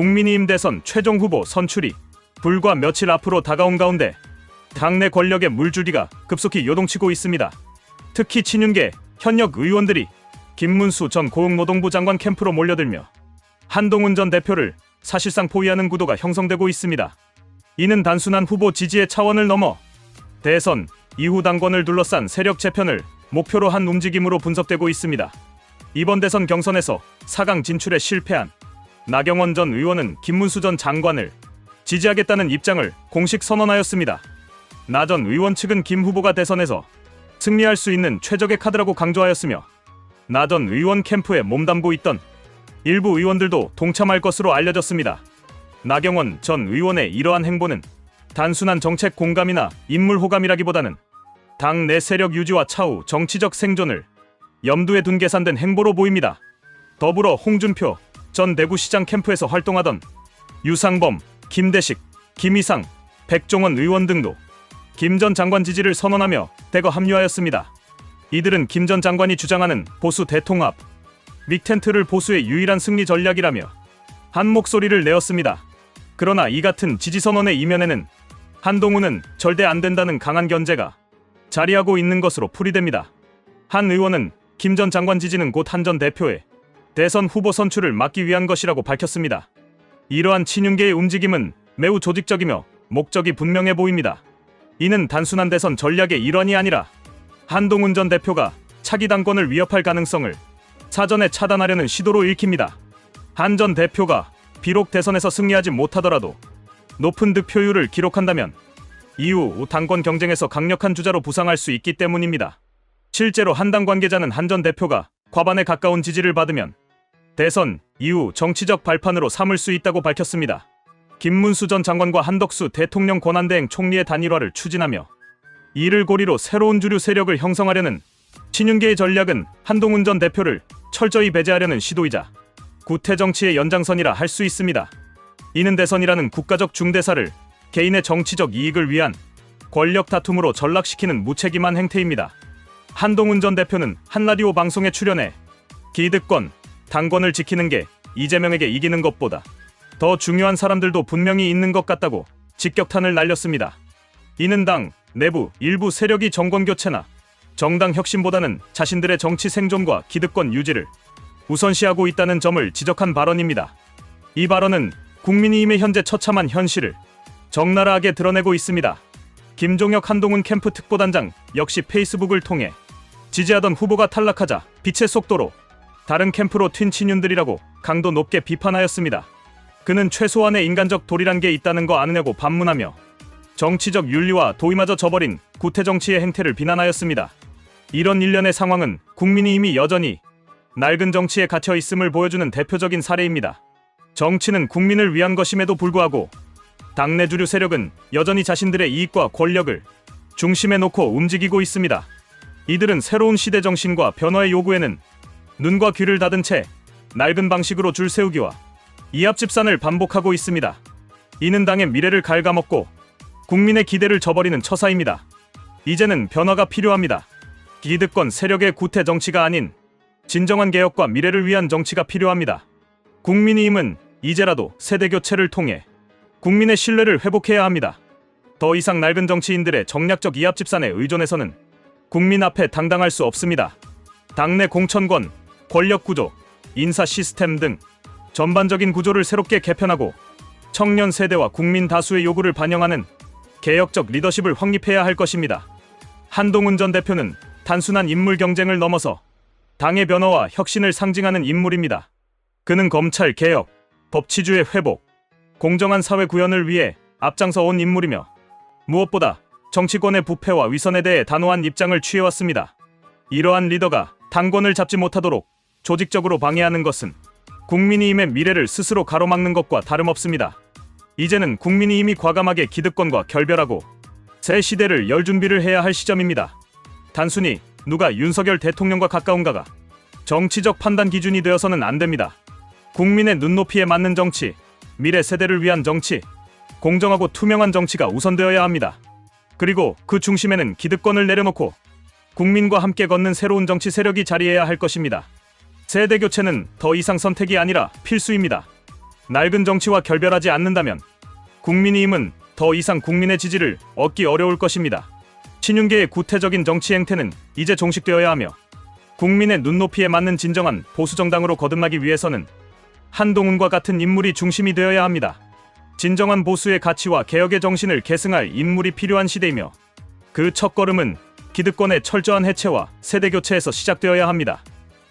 국민의힘 대선 최종 후보 선출이 불과 며칠 앞으로 다가온 가운데 당내 권력의 물줄기가 급속히 요동치고 있습니다. 특히 친윤계 현역 의원들이 김문수 전 고용노동부 장관 캠프로 몰려들며 한동훈 전 대표를 사실상 포위하는 구도가 형성되고 있습니다. 이는 단순한 후보 지지의 차원을 넘어 대선 이후 당권을 둘러싼 세력 재편을 목표로 한 움직임으로 분석되고 있습니다. 이번 대선 경선에서 4강 진출에 실패한 나경원 전 의원은 김문수 전 장관을 지지하겠다는 입장을 공식 선언하였습니다. 나 전 의원 측은 김 후보가 대선에서 승리할 수 있는 최적의 카드라고 강조하였으며 나 전 의원 캠프에 몸담고 있던 일부 의원들도 동참할 것으로 알려졌습니다. 나경원 전 의원의 이러한 행보는 단순한 정책 공감이나 인물 호감이라기보다는 당 내 세력 유지와 차후 정치적 생존을 염두에 둔 계산된 행보로 보입니다. 더불어 홍준표 전 대구시장 캠프에서 활동하던 유상범, 김대식, 김희상, 백종원 의원 등도 김 전 장관 지지를 선언하며 대거 합류하였습니다. 이들은 김 전 장관이 주장하는 보수 대통합, 믹텐트를 보수의 유일한 승리 전략이라며 한 목소리를 내었습니다. 그러나 이 같은 지지 선언의 이면에는 한동훈은 절대 안 된다는 강한 견제가 자리하고 있는 것으로 풀이됩니다. 한 의원은 김 전 장관 지지는 곧 한 전 대표의 대선 후보 선출을 막기 위한 것이라고 밝혔습니다. 이러한 친윤계의 움직임은 매우 조직적이며 목적이 분명해 보입니다. 이는 단순한 대선 전략의 일환이 아니라 한동훈 전 대표가 차기 당권을 위협할 가능성을 사전에 차단하려는 시도로 읽힙니다. 한 전 대표가 비록 대선에서 승리하지 못하더라도 높은 득표율을 기록한다면 이후 당권 경쟁에서 강력한 주자로 부상할 수 있기 때문입니다. 실제로 한당 관계자는 한 전 대표가 과반에 가까운 지지를 받으면 대선 이후 정치적 발판으로 삼을 수 있다고 밝혔습니다. 김문수 전 장관과 한덕수 대통령 권한대행 총리의 단일화를 추진하며 이를 고리로 새로운 주류 세력을 형성하려는 친윤계의 전략은 한동훈 전 대표를 철저히 배제하려는 시도이자 구태 정치의 연장선이라 할 수 있습니다. 이는 대선이라는 국가적 중대사를 개인의 정치적 이익을 위한 권력 다툼으로 전락시키는 무책임한 행태입니다. 한동훈 전 대표는 한 라디오 방송에 출연해 기득권, 당권을 지키는 게 이재명에게 이기는 것보다 더 중요한 사람들도 분명히 있는 것 같다고 직격탄을 날렸습니다. 이는 당 내부 일부 세력이 정권 교체나 정당 혁신보다는 자신들의 정치 생존과 기득권 유지를 우선시하고 있다는 점을 지적한 발언입니다. 이 발언은 국민의힘의 현재 처참한 현실을 적나라하게 드러내고 있습니다. 김종혁 한동훈 캠프 특보단장 역시 페이스북을 통해 지지하던 후보가 탈락하자 빛의 속도로 다른 캠프로 튄 친윤들이라고 강도 높게 비판하였습니다. 그는 최소한의 인간적 도리란 게 있다는 거 아느냐고 반문하며 정치적 윤리와 도의마저 저버린 구태정치의 행태를 비난하였습니다. 이런 일련의 상황은 국민의힘이 여전히 낡은 정치에 갇혀 있음을 보여주는 대표적인 사례입니다. 정치는 국민을 위한 것임에도 불구하고 당내 주류 세력은 여전히 자신들의 이익과 권력을 중심에 놓고 움직이고 있습니다. 이들은 새로운 시대 정신과 변화의 요구에는 눈과 귀를 닫은 채 낡은 방식으로 줄 세우기와 이합집산을 반복하고 있습니다. 이는 당의 미래를 갉아먹고 국민의 기대를 저버리는 처사입니다. 이제는 변화가 필요합니다. 기득권 세력의 구태 정치가 아닌 진정한 개혁과 미래를 위한 정치가 필요합니다. 국민의힘은 이제라도 세대 교체를 통해 국민의 신뢰를 회복해야 합니다. 더 이상 낡은 정치인들의 정략적 이합집산에 의존해서는 국민 앞에 당당할 수 없습니다. 당내 공천권, 권력구조, 인사 시스템 등 전반적인 구조를 새롭게 개편하고 청년 세대와 국민 다수의 요구를 반영하는 개혁적 리더십을 확립해야 할 것입니다. 한동훈 전 대표는 단순한 인물 경쟁을 넘어서 당의 변화와 혁신을 상징하는 인물입니다. 그는 검찰 개혁, 법치주의 회복, 공정한 사회 구현을 위해 앞장서 온 인물이며 무엇보다 정치권의 부패와 위선에 대해 단호한 입장을 취해왔습니다. 이러한 리더가 당권을 잡지 못하도록 조직적으로 방해하는 것은 국민의힘의 미래를 스스로 가로막는 것과 다름없습니다. 이제는 국민의힘이 과감하게 기득권과 결별하고 새 시대를 열 준비를 해야 할 시점입니다. 단순히 누가 윤석열 대통령과 가까운가가 정치적 판단 기준이 되어서는 안 됩니다. 국민의 눈높이에 맞는 정치, 미래 세대를 위한 정치, 공정하고 투명한 정치가 우선되어야 합니다. 그리고 그 중심에는 기득권을 내려놓고 국민과 함께 걷는 새로운 정치 세력이 자리해야 할 것입니다. 세대 교체는 더 이상 선택이 아니라 필수입니다. 낡은 정치와 결별하지 않는다면 국민의힘은 더 이상 국민의 지지를 얻기 어려울 것입니다. 친윤계의 구태적인 정치 행태는 이제 종식되어야 하며 국민의 눈높이에 맞는 진정한 보수정당으로 거듭나기 위해서는 한동훈과 같은 인물이 중심이 되어야 합니다. 진정한 보수의 가치와 개혁의 정신을 계승할 인물이 필요한 시대이며 그 첫걸음은 기득권의 철저한 해체와 세대교체에서 시작되어야 합니다.